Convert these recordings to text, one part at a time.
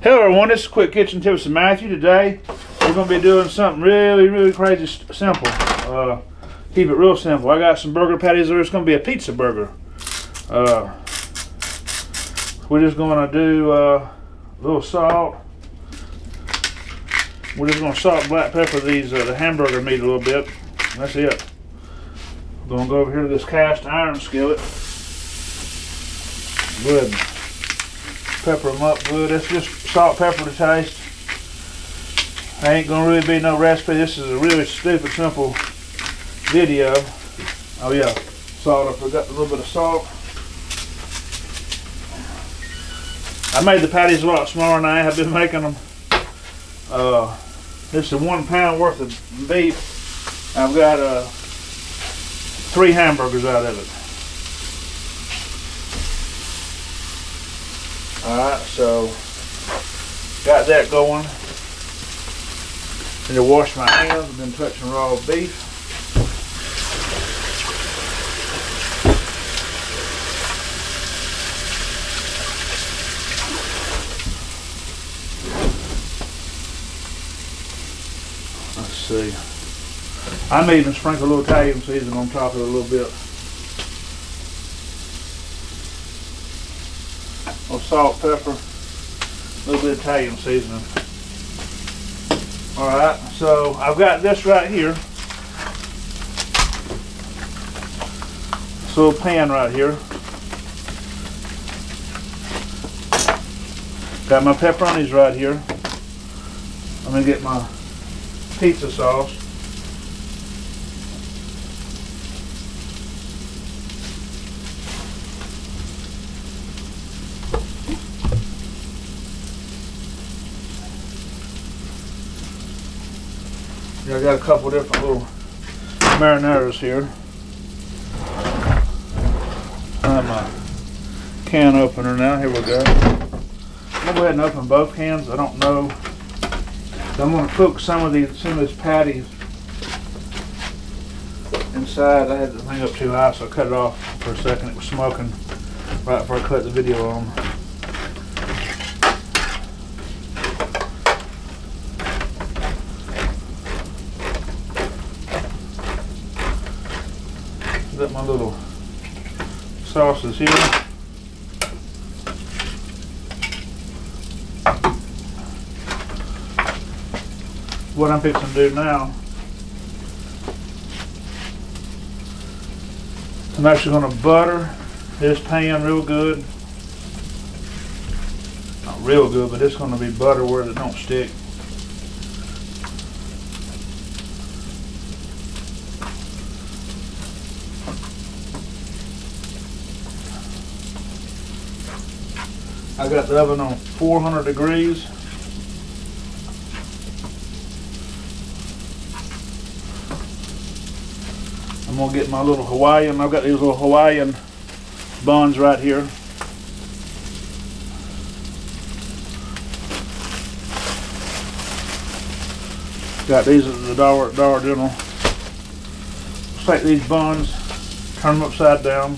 Hello everyone, this is Quick Kitchen Tips with Matthew. Today we're going to be doing something really crazy simple. Keep it real simple. I got some burger patties there. It's going to be a pizza burger. We're just going to do a little salt. We're just going to salt and black pepper these the hamburger meat a little bit. That's it. We're going to go over here to this cast iron skillet. Good. Pepper them up good. That's just salt, pepper to taste. Ain't gonna really be no recipe. This is a really stupid, simple video. Oh yeah, salt. I forgot a little bit of salt. I made the patties a lot smaller than I have been making them. This is 1 pound worth of beef. I've got 3 hamburgers out of it. Alright, so got that going. Need to wash my hands. I've been touching raw beef. Let's see. I may even sprinkle a little Italian seasoning on top of it a little bit. A little salt, pepper, a little bit of Italian seasoning. Alright, so I've got this right here. This little pan right here. Got my pepperonis right here. I'm going to get my pizza sauce. I got a couple different little marinaras here. I have my can opener now. Here we go. I'm gonna go ahead and open both cans. I don't know. So I'm gonna cook some of these patties inside. I had the thing up too high, so I cut it off for a second. It was smoking right before I cut the video on. Got my little sauces here. What I'm fixing to do now, I'm actually going to butter this pan real good. Not real good, but it's going to be butter where it don't stick. I got the oven on 400 degrees. I'm gonna get my little Hawaiian. I've got these little Hawaiian buns right here. Got these at the Dollar General. Let's take these buns, turn them upside down.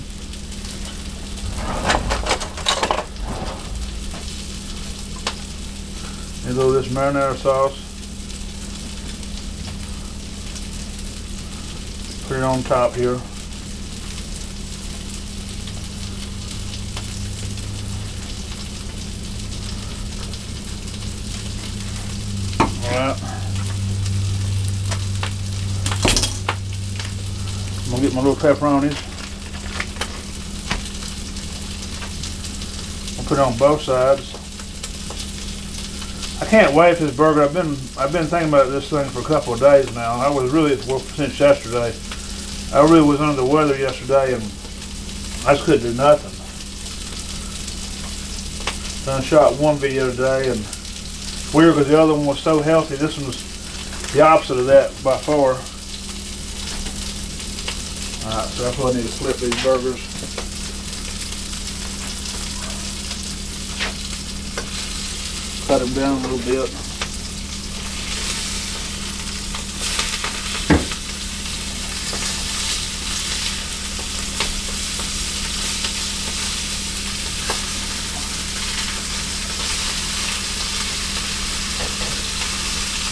A little of this marinara sauce. Put it on top here. Alright. I'm gonna get my little pepperonis. I'll put it on both sides. I can't wait for this burger. I've been thinking about this thing for a couple of days now. I was really, well, since yesterday. I really was under the weather yesterday and I just couldn't do nothing. Done shot one video today and weird because the other one was so healthy. This one was the opposite of that by far. Alright, so that's why I need to flip these burgers. Cut them down a little bit.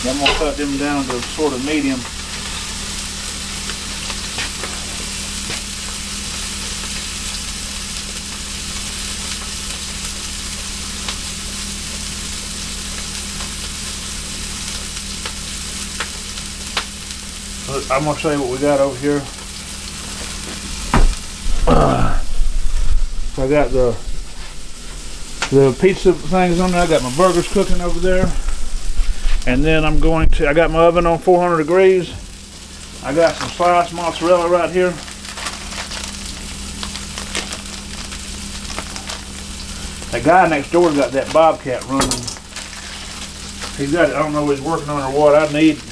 I'm gonna cut them down to sort of medium. I'm gonna show you what we got over here. So I got the pizza things on there. I got my burgers cooking over there, and then I got my oven on 400 degrees. I got some sliced mozzarella right here. That guy next door got that Bobcat running. He's got it. I don't know if he's working on it or what. I need to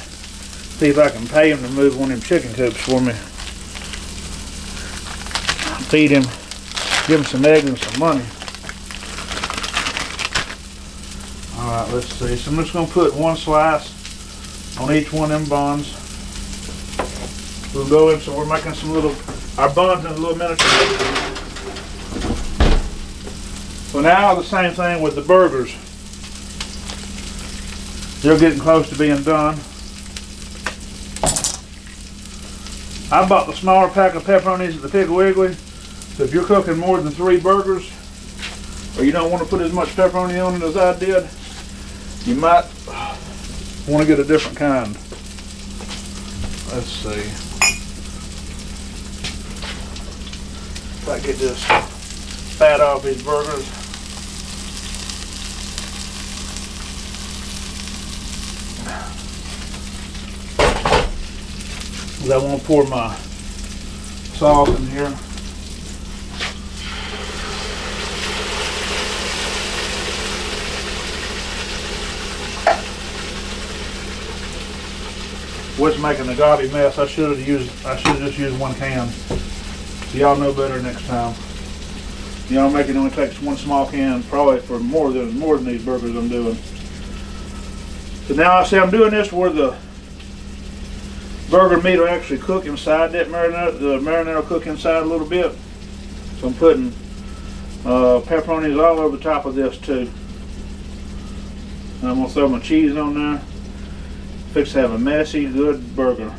see if I can pay him to move one of them chicken coops for me. Feed him, give him some eggs and some money. Alright, let's see. So I'm just going to put one slice on each one of them buns. We'll go in, so we're making our buns in a little miniature. So now the same thing with the burgers. They're getting close to being done. I bought the smaller pack of pepperonis at the Piggly Wiggly. So if you're cooking more than 3 burgers, or you don't want to put as much pepperoni on it as I did, you might want to get a different kind. Let's see. If I get this fat off these burgers. I want to pour my sauce in here. Was making a gobby mess. I should have just used one can. So y'all know better next time. Y'all make it only takes one small can, probably for more than these burgers I'm doing. So now I say I'm doing this where the burger meat will actually cook inside that marinara. The marinara will cook inside a little bit. So I'm putting pepperonis all over the top of this too. And I'm gonna throw my cheese on there. Fix to have a messy, good burger.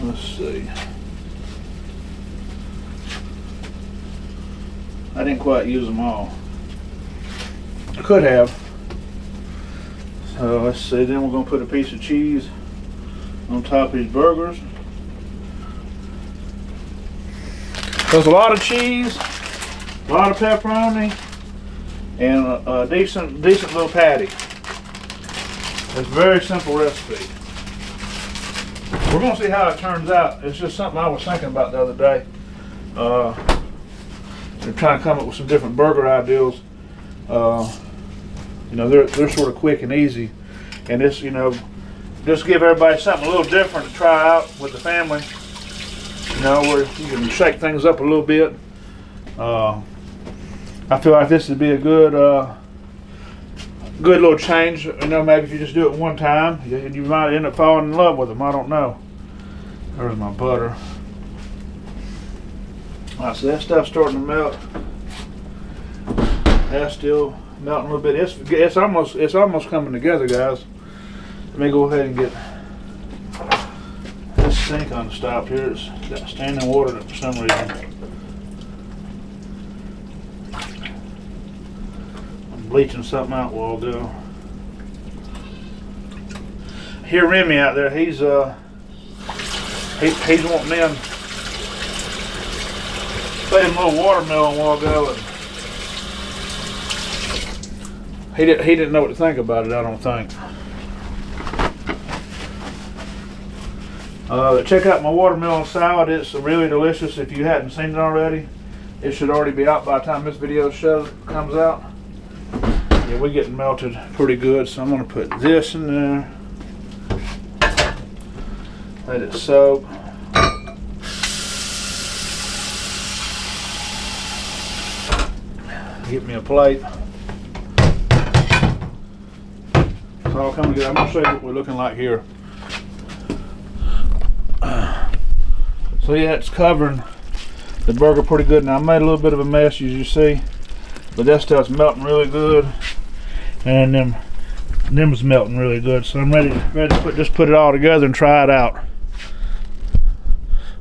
Let's see. I didn't quite use them all. I could have. So let's see, then we're going to put a piece of cheese on top of these burgers. There's a lot of cheese, a lot of pepperoni, and a decent little patty. It's a very simple recipe. We're going to see how it turns out. It's just something I was thinking about the other day. They're trying to come up with some different burger ideals. You know, they're sort of quick and easy, and this, you know, just give everybody something a little different to try out with the family. You know, where you can shake things up a little bit. I feel like this would be a good little change. You know, maybe if you just do it one time, you might end up falling in love with them. I don't know. There's my butter. All right, so that stuff's starting to melt. That's still melting a little bit. It's almost coming together, guys. Let me go ahead and get this sink unstopped here. It's got standing water for some reason. Bleaching something out while ago. Hear Remy out there. He's wanting in. Fed him a little watermelon a while ago, and he didn't know what to think about it. I don't think. Check out my watermelon salad. It's really delicious. If you hadn't seen it already, it should already be out by the time this video comes out. Yeah, we're getting melted pretty good, so I'm going to put this in there. Let it soak. Get me a plate. It's all coming together. I'm going to show you what we're looking like here. So yeah, it's covering the burger pretty good. Now I made a little bit of a mess, as you see. But that stuff's melting really good, and them's melting really good. So I'm ready to just put it all together and try it out.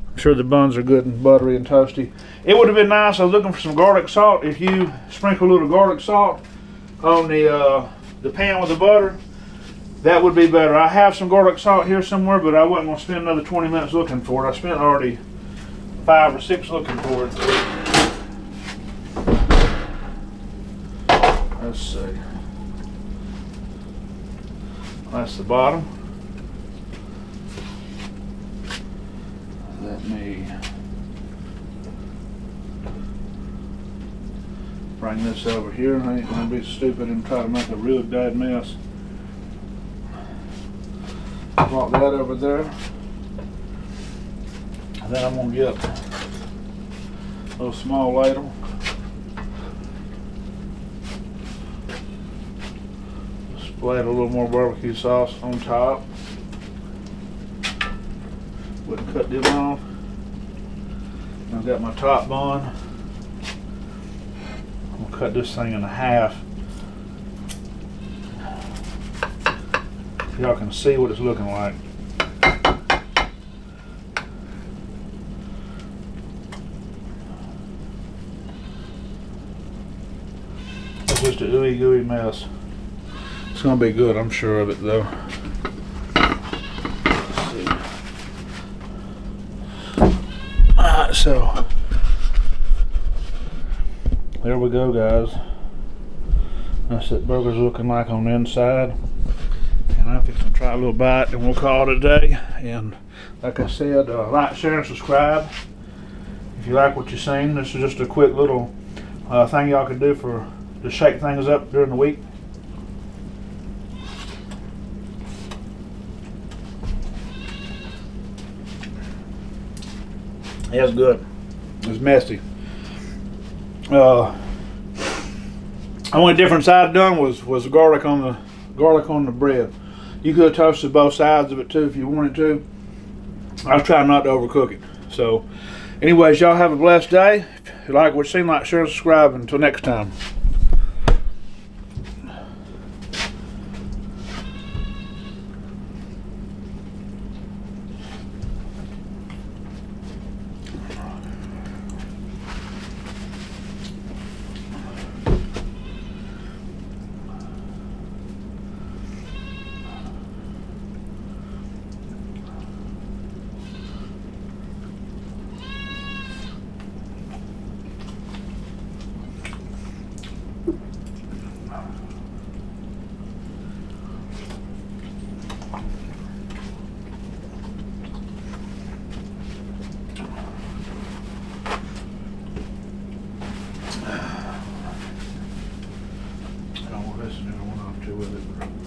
I'm sure the buns are good and buttery and toasty. It would have been nice. I was looking for some garlic salt. If you sprinkle a little garlic salt on the pan with the butter, that would be better. I have some garlic salt here somewhere, but I wasn't going to spend another 20 minutes looking for it. I spent already 5 or 6 looking for it. Let's see. That's the bottom. Let me bring this over here. I ain't going to be stupid and try to make a real bad mess. Drop that over there. And then I'm going to get a little small ladle. Splatter a little more barbecue sauce on top. Wouldn't cut them off. I've got my top bun. I'm going to cut this thing in half. Y'all can see what it's looking like. It's just a ooey gooey mess. It's gonna be good, I'm sure of it though. Let's see. Alright, so there we go, guys. That's what burger's looking like on the inside. And I'm fixing to try a little bite and we'll call it a day. And like I said, like, share, and subscribe. If you like what you've seen, this is just a quick little thing y'all can do to shake things up during the week. Yeah, it's good. It's messy. Only difference I'd done was the garlic on the bread. You could have toasted both sides of it too if you wanted to. I was trying not to overcook it. So, anyways, y'all have a blessed day. If you like what you seen, like, share, and subscribe. Until next time. I don't want this to do one off too with it.